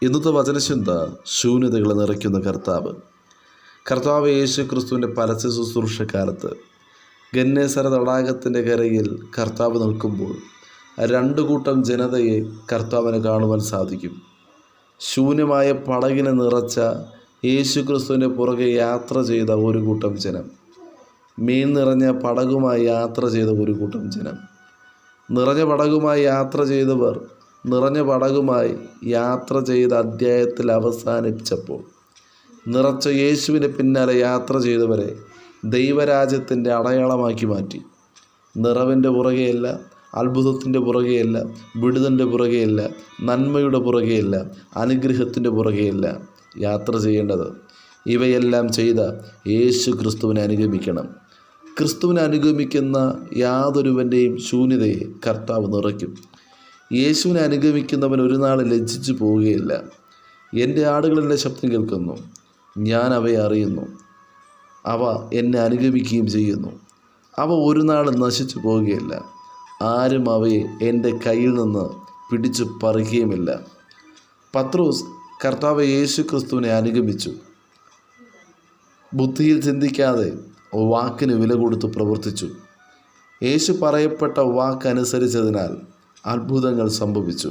ഇന്നത്തെ വചനചിന്ത ശൂന്യതകളെ നിറയ്ക്കുന്ന കർത്താവ് യേശു ക്രിസ്തുവിൻ്റെ പരസ്യ ശുശ്രൂഷക്കാലത്ത് ഗന്നേസര തടാകത്തിൻ്റെ കരയിൽ കർത്താവ് നിൽക്കുമ്പോൾ രണ്ടു കൂട്ടം ജനതയെ കർത്താവിന് കാണുവാൻ സാധിക്കും. ശൂന്യമായ പടകിനെ നിറച്ച യേശു ക്രിസ്തുവിൻ്റെ പുറകെ യാത്ര ചെയ്ത ഒരു കൂട്ടം ജനം, മീൻ നിറഞ്ഞ പടകുമായി യാത്ര ചെയ്ത ഒരു കൂട്ടം ജനം, നിറഞ്ഞ പടകുമായി യാത്ര ചെയ്തവർ നിറഞ്ഞ പടകുമായി യാത്ര ചെയ്ത അധ്യായത്തിൽ അവസാനിച്ചപ്പോൾ നിറച്ച യേശുവിന് പിന്നാലെ യാത്ര ചെയ്തവരെ ദൈവരാജ്യത്തിൻ്റെ അടയാളമാക്കി മാറ്റി. നിറവിൻ്റെ പുറകെയല്ല, അത്ഭുതത്തിൻ്റെ പുറകെയല്ല, വിടുതലിൻ്റെ പുറകെയല്ല, നന്മയുടെ പുറകെയല്ല, അനുഗ്രഹത്തിൻ്റെ പുറകെയല്ല യാത്ര ചെയ്യേണ്ടത്. ഇവയെല്ലാം ചെയ്ത യേശു ക്രിസ്തുവിനെ അനുഗമിക്കണം. ക്രിസ്തുവിനെ അനുഗമിക്കുന്ന യാതൊരുവൻ്റെയും ശൂന്യതയെ കർത്താവ് നിറയ്ക്കും. യേശുവിനെ അനുഗമിക്കുന്നവൻ ഒരു നാൾ ലജ്ജിച്ചു പോവുകയില്ല. എൻ്റെ ആടുകൾ എൻ്റെ ശബ്ദം കേൾക്കുന്നു, ഞാൻ അവയെ അറിയുന്നു, അവ എന്നെ അനുഗമിക്കുകയും ചെയ്യുന്നു. അവ ഒരു നാൾ നശിച്ചു പോവുകയില്ല. ആരും അവയെ എൻ്റെ കയ്യിൽ നിന്ന് പിടിച്ചു പറിക്കുകയുമില്ല. പത്രോസ് കർത്താവ് യേശു ക്രിസ്തുവിനെ അനുഗമിച്ചു. ബുദ്ധിയിൽ ചിന്തിക്കാതെ വാക്കിന് വില കൊടുത്ത് പ്രവർത്തിച്ചു. യേശു പറയപ്പെട്ട വാക്കനുസരിച്ചതിനാൽ അത്ഭുതങ്ങൾ സംഭവിച്ചു.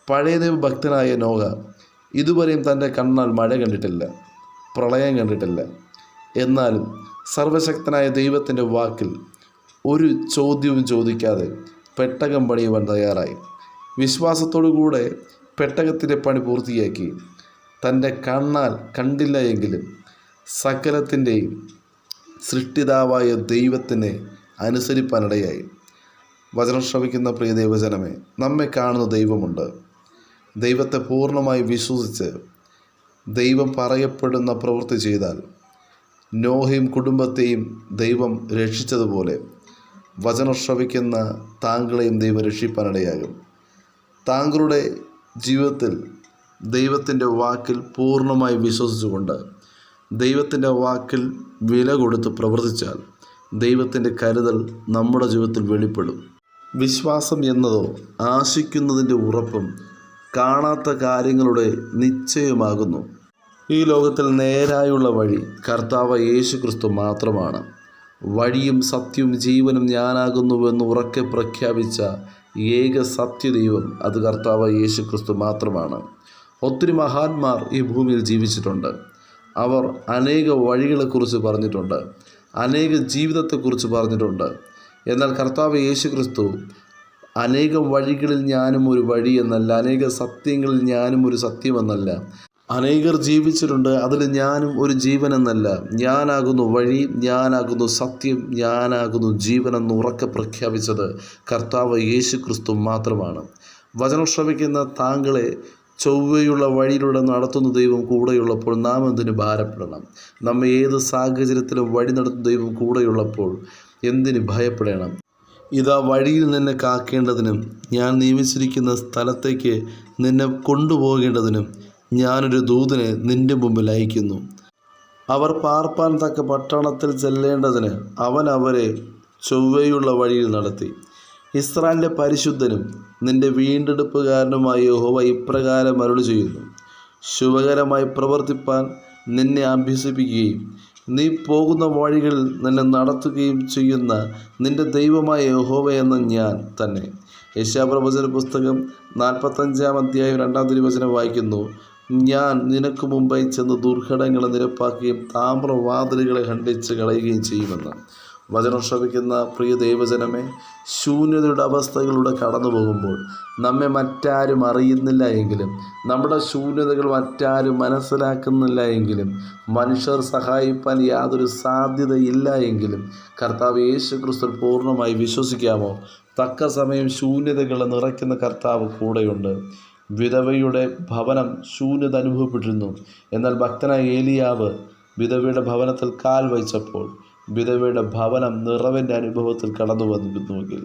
പഴയ നിയമ ഭക്തനായ നോഹ ഇതുവരെയും തൻ്റെ കണ്ണാൽ മഴ കണ്ടിട്ടില്ല, പ്രളയം കണ്ടിട്ടില്ല. എന്നാലും സർവശക്തനായ ദൈവത്തിൻ്റെ വാക്കിൽ ഒരു ചോദ്യവും ചോദിക്കാതെ പെട്ടകം പണിയുവാൻ തയ്യാറായി. വിശ്വാസത്തോടുകൂടെ പെട്ടകത്തിൻ്റെ പണി പൂർത്തിയാക്കി. തൻ്റെ കണ്ണാൽ കണ്ടില്ല എങ്കിലും സകലത്തിൻ്റെയും സൃഷ്ടിതാവായ ദൈവത്തിനെ അനുസരിപ്പാനിടയായി. വചനം ശ്രവിക്കുന്ന പ്രിയ ദൈവജനമേ, നമ്മെ കാണുന്ന ദൈവമുണ്ട്. ദൈവത്തെ പൂർണ്ണമായി വിശ്വസിച്ച് ദൈവം പറയപ്പെടുന്ന പ്രവൃത്തി ചെയ്താൽ നോഹയും കുടുംബത്തെയും ദൈവം രക്ഷിച്ചതുപോലെ വചനം ശ്രവിക്കുന്ന താങ്കളെയും ദൈവം രക്ഷിപ്പാനിടയാകും. താങ്കളുടെ ജീവിതത്തിൽ ദൈവത്തിൻ്റെ വാക്കിൽ പൂർണ്ണമായി വിശ്വസിച്ചുകൊണ്ട് ദൈവത്തിൻ്റെ വാക്കിൽ വില കൊടുത്ത് പ്രവർത്തിച്ചാൽ ദൈവത്തിൻ്റെ കരുതൽ നമ്മുടെ ജീവിതത്തിൽ വെളിപ്പെടും. വിശ്വാസം എന്നതോ ആശിക്കുന്നതിൻ്റെ ഉറപ്പും കാണാത്ത കാര്യങ്ങളുടെ നിശ്ചയമാകുന്നു. ഈ ലോകത്തിൽ നേരായുള്ള വഴി കർത്താവ് യേശു ക്രിസ്തു മാത്രമാണ്. വഴിയും സത്യവും ജീവനും ഞാനാകുന്നുവെന്ന് ഉറക്കെ പ്രഖ്യാപിച്ച ഏക സത്യദൈവം അത് കർത്താവ് യേശു ക്രിസ്തു മാത്രമാണ്. ഒത്തിരി മഹാന്മാർ ഈ ഭൂമിയിൽ ജീവിച്ചിട്ടുണ്ട്. അവർ അനേക വഴികളെക്കുറിച്ച് പറഞ്ഞിട്ടുണ്ട്, അനേക ജീവിതത്തെക്കുറിച്ച് പറഞ്ഞിട്ടുണ്ട്. എന്നാൽ കർത്താവ് യേശു ക്രിസ്തു അനേകം വഴികളിൽ ഞാനും ഒരു വഴി എന്നല്ല, അനേക സത്യങ്ങളിൽ ഞാനും ഒരു സത്യമെന്നല്ല, അനേകർ ജീവിച്ചിട്ടുണ്ട്, അതിൽ ഞാനും ഒരു ജീവൻ എന്നല്ല, ഞാനാകുന്നു വഴി, ഞാനാകുന്നു സത്യം, ഞാനാകുന്നു ജീവൻ എന്ന് ഉറക്കെ പ്രഖ്യാപിച്ചത് കർത്താവ് യേശു ക്രിസ്തു മാത്രമാണ്. വചനം ശ്രവിക്കുന്ന താങ്കളെ ചൊവ്വയുള്ള വഴിയിലൂടെ നടത്തുന്ന ദൈവം കൂടെയുള്ളപ്പോൾ നാം എന്തിനു ഭാരപ്പെടണം? നമ്മെ ഏത് സാഹചര്യത്തിലും വഴി നടത്തുന്ന ദൈവം കൂടെയുള്ളപ്പോൾ എന്തിന് ഭയപ്പെടണം? ഇതാ വഴിയിൽ നിന്നെ കാക്കേണ്ടതിനും ഞാൻ നിയമിച്ചിരിക്കുന്ന സ്ഥലത്തേക്ക് നിന്നെ കൊണ്ടുപോകേണ്ടതിനും ഞാനൊരു ദൂതനെ നിൻ്റെ മുമ്പിൽ അയക്കുന്നു. അവർ പാർപ്പാൻ തക്ക പട്ടണത്തിൽ ചെല്ലേണ്ടതിന് അവൻ അവരെ ചൊവ്വയുള്ള വഴിയിൽ നടത്തി. ഇസ്രായേലിൻ്റെ പരിശുദ്ധനും നിൻ്റെ വീണ്ടെടുപ്പുകാരനുമായ യഹോവ ഇപ്രകാരം അരുളി ചെയ്യുന്നു: ശുഭകരമായി പ്രവർത്തിപ്പാൻ നിന്നെ അഭ്യസിപ്പിക്കുകയും നീ പോകുന്ന വഴികളിൽ നിന്നെ നടത്തുകയും ചെയ്യുന്ന നിൻ്റെ ദൈവമായ യഹോവ എന്ന ഞാൻ തന്നെ. യെശയ്യാപ്രവചന പുസ്തകം 45-ാം അധ്യായം 2-ാം തിരുവചനം വായിക്കുന്നു: ഞാൻ നിനക്ക് മുമ്പായി ചെന്ന് ദുർഘടങ്ങളെ നിരപ്പാക്കുകയും താമ്രവാതിലുകളെ ഖണ്ഡിച്ച് കളയുകയും ചെയ്യുമെന്ന്. വചനം ശ്രവിക്കുന്ന പ്രിയ ദൈവജനമേ, ശൂന്യതയുടെ അവസ്ഥകളിലൂടെ കടന്നു പോകുമ്പോൾ നമ്മെ മറ്റാരും അറിയുന്നില്ല എങ്കിലും, നമ്മുടെ ശൂന്യതകൾ മറ്റാരും മനസ്സിലാക്കുന്നില്ല എങ്കിലും, മനുഷ്യർ സഹായിപ്പാൻ യാതൊരു സാധ്യതയില്ല എങ്കിലും കർത്താവ് യേശു ക്രിസ്തു പൂർണ്ണമായി വിശ്വസിക്കാമോ? തക്ക സമയം ശൂന്യതകളെ നിറയ്ക്കുന്ന കർത്താവ് കൂടെയുണ്ട്. വിധവയുടെ ഭവനം ശൂന്യത അനുഭവപ്പെട്ടിരുന്നു. എന്നാൽ ഭക്തനായ ഏലിയാവ് വിധവയുടെ ഭവനത്തിൽ കാൽ വച്ചപ്പോൾ വിധവയുടെ ഭവനം നിറവിൻ്റെ അനുഭവത്തിൽ കടന്നു വന്നിരുന്നുവെങ്കിൽ,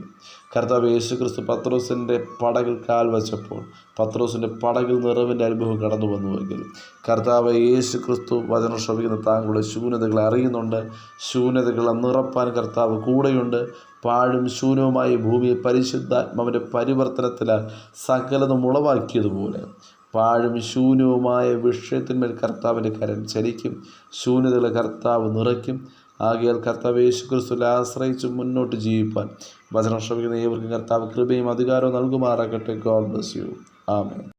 കർത്താവ് യേശു ക്രിസ്തു പത്രോസിൻ്റെ പടകിൽ കാൽ വച്ചപ്പോൾ പത്രോസിൻ്റെ പടകിൽ നിറവിൻ്റെ അനുഭവം കടന്നു വന്നുവെങ്കിൽ, കർത്താവ് യേശു ക്രിസ്തു വചനം ശ്രവിക്കുന്ന താങ്കളുടെ ശൂന്യതകളെ അറിയുന്നുണ്ട്. ശൂന്യതകളെ നിറപ്പാൻ കർത്താവ് കൂടെയുണ്ട്. പാഴും ശൂന്യവുമായ ഭൂമിയെ പരിശുദ്ധാത്മാവിൻ്റെ പരിവർത്തനത്തിലാൽ സകലതും ഉളവാക്കിയതുപോലെ പാഴും ശൂന്യവുമായ വിഷയത്തിന്മേൽ കർത്താവിൻ്റെ കരം ചലിക്കും. ശൂന്യതകളെ കർത്താവ് നിറയ്ക്കും. ആകയാൽ കർത്താവ് യേശുക്രിസ്തുവിൽ ആശ്രയിച്ച് മുന്നോട്ട് ജീവിപ്പാൻ വചനം ശ്രമിക്കുന്ന ഏവർക്കും കർത്താവ് കൃപയും അധികാരവും നൽകുമാറാകട്ടെ. God bless you. ആമേൻ.